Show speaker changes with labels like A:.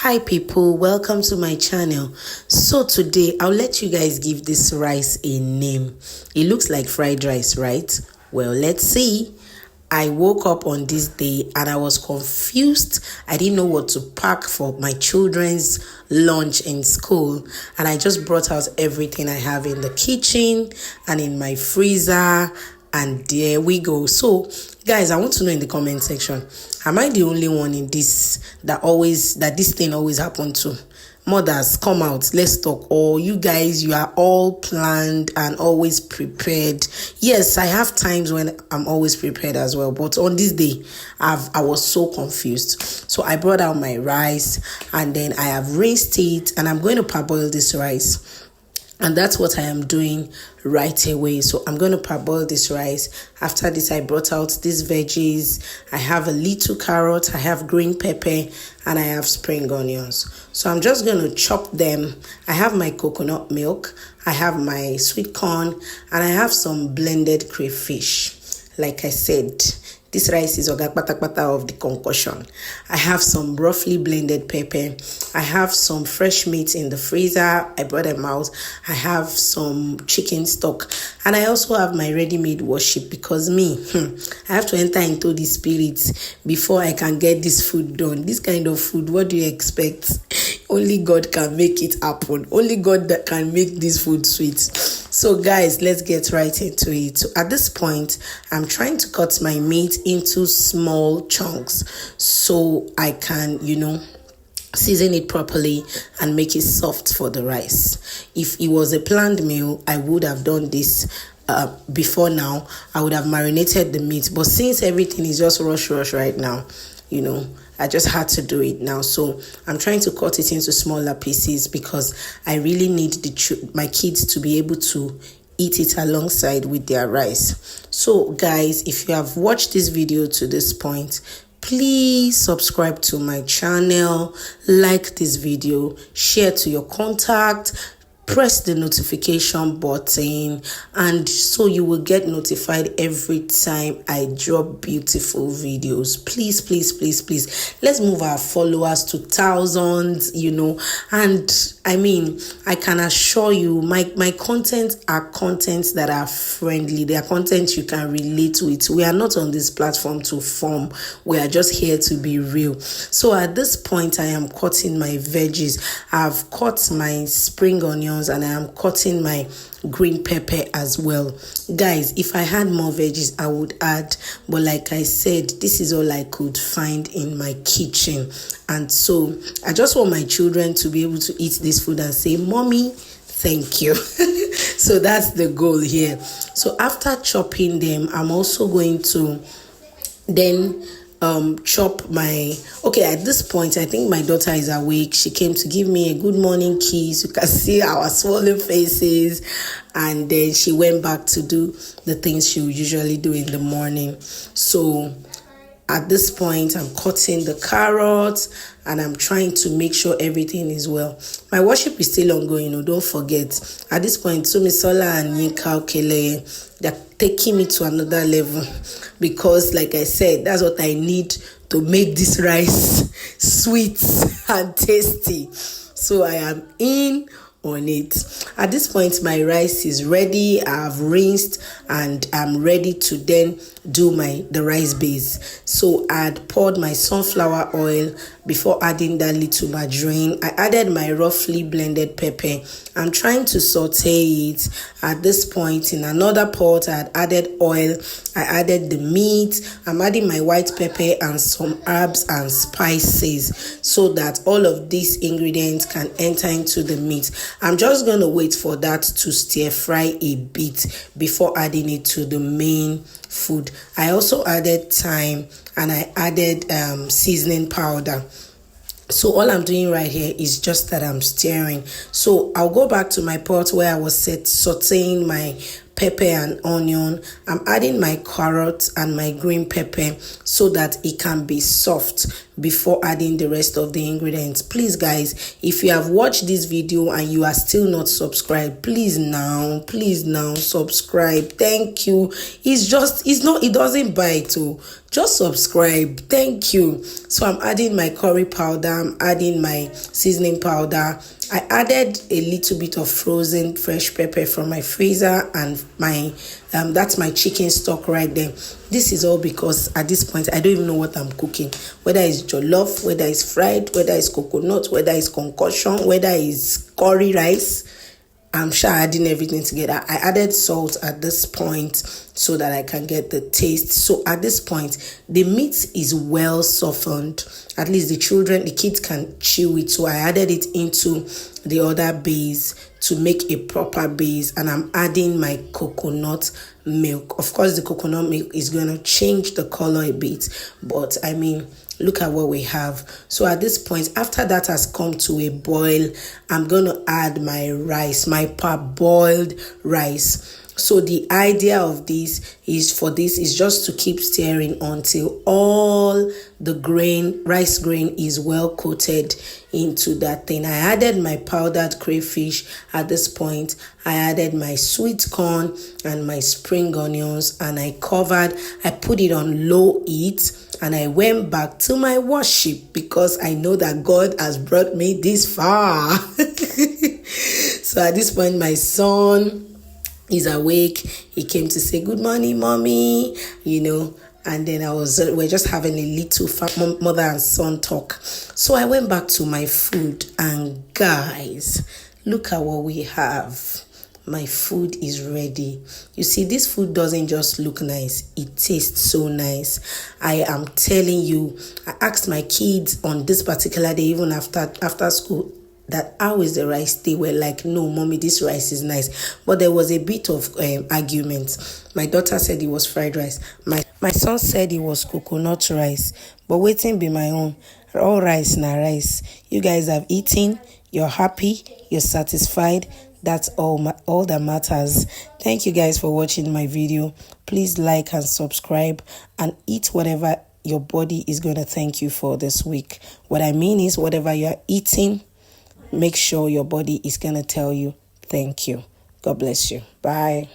A: Hi people, welcome to my channel. So today I'll let you guys give this rice a name. It looks like fried rice, right? Well, let's see. I woke up on this day and I was confused. I didn't know what to pack for my children's lunch in school, and I just brought out everything I have in the kitchen and in my freezer, and there we go. So guys, I want to know in the comment section, am I the only one in this that this thing always happen to? Mothers, come out, let's talk. Or you guys, you are all planned and always prepared? Yes, I have times when I'm always prepared as well, but on this day I was so confused. So I brought out my rice and then I have rinsed it, and I'm going to parboil this rice. And that's what I am doing right away. So I'm going to parboil this rice. After this, I brought out these veggies. I have a little carrot, I have green pepper, and I have spring onions. So I'm just going to chop them. I have my coconut milk, I have my sweet corn, and I have some blended crayfish. Like I said, this rice is oga kpata of the concoction. I have some roughly blended pepper. I have some fresh meat in the freezer. I brought them out. I have some chicken stock. And I also have my ready-made worship, because I have to enter into the spirit before I can get this food done. This kind of food, what do you expect? Only God can make it happen. Only God that can make this food sweet. So guys, let's get right into it. So at this point, I'm trying to cut my meat into small chunks so I can, season it properly and make it soft for the rice. If it was a planned meal, I would have done this before now. I would have marinated the meat, but since everything is just rush right now, I just had to do it now. So I'm trying to cut it into smaller pieces because I really need my kids to be able to eat it alongside with their rice. So guys, if you have watched this video to this point, please subscribe to my channel, like this video, share to your contact, press the notification button, and so you will get notified every time I drop beautiful videos. Please, let's move our followers to thousands, and I can assure you my content are contents that are friendly. They are content you can relate with. We are not on this platform to form. We are just here to be real. So at this point, I am cutting my veggies. I've cut my spring onions and I am cutting my green pepper as well. Guys, if I had more veggies, I would add, but like I said, this is all I could find in my kitchen. And so I just want my children to be able to eat this food and say, "Mommy, thank you." So that's the goal here. So after chopping them, I'm also going to then chop at this point, I think my daughter is awake. She came to give me a good morning kiss. You can see our swollen faces, and then she went back to do the things she would usually do in the morning. So at this point, I'm cutting the carrots and I'm trying to make sure everything is well. My worship is still ongoing, don't forget. At this point, Tumisola and Yinka Okele, they're taking me to another level, because like I said, that's what I need to make this rice sweet and tasty. So I am in on it. At this point, my rice is ready. I've rinsed and I'm ready to then do the rice base. So I had poured my sunflower oil before adding that little margarine. I added my roughly blended pepper. I'm trying to saute it. At this point, in another pot, I had added oil. I added the meat. I'm adding my white pepper and some herbs and spices so that all of these ingredients can enter into the meat. I'm just going to wait for that to stir fry a bit before adding it to the main food. I also added thyme and I added seasoning powder. So all I'm doing right here is just that I'm stirring. So I'll go back to my pot where I was sauteing my pepper and onion. I'm adding my carrots and my green pepper so that it can be soft before adding the rest of the ingredients. Please guys, if you have watched this video and you are still not subscribed, please now subscribe. Thank you. It doesn't bite too. Just subscribe. Thank you. So I'm adding my curry powder, I'm adding my seasoning powder. I added a little bit of frozen fresh pepper from my freezer, and my that's my chicken stock right there. This is all because at this point I don't even know what I'm cooking, whether it's jollof, whether it's fried, whether it's coconut, whether it's concoction, whether it's curry rice. I'm sure adding everything together. I added salt at this point so that I can get the taste. So at this point, the meat is well softened. At least the kids can chew it. So I added it into the other base to make a proper base, and I'm adding my coconut milk. Of course, the coconut milk is going to change the color a bit, but I mean, look at what we have. So at this point, after that has come to a boil, I'm going to add my rice, my parboiled rice. So the idea of this is just to keep stirring until all the rice grain is well coated into that thing. I added my powdered crayfish at this point. I added my sweet corn and my spring onions, and I put it on low heat, and I went back to my worship because I know that God has brought me this far. So at this point, my son is awake. He came to say good morning, mommy, and then we're just having a little mother and son talk. So I went back to my food, and guys, look at what we have. My food is ready. You see, this food doesn't just look nice, it tastes so nice. I am telling you, I asked my kids on this particular day, even after school, that how is the rice? They were like, no mommy, this rice is nice. But there was a bit of argument. My daughter said it was fried rice, my son said it was coconut rice. But waiting be my own, all rice na rice. You guys have eaten, you're happy, you're satisfied. That's all that matters. Thank you guys for watching my video. Please like and subscribe and eat whatever your body is going to thank you for this week. What I mean is, whatever you're eating, make sure your body is going to tell you thank you. God bless you. Bye.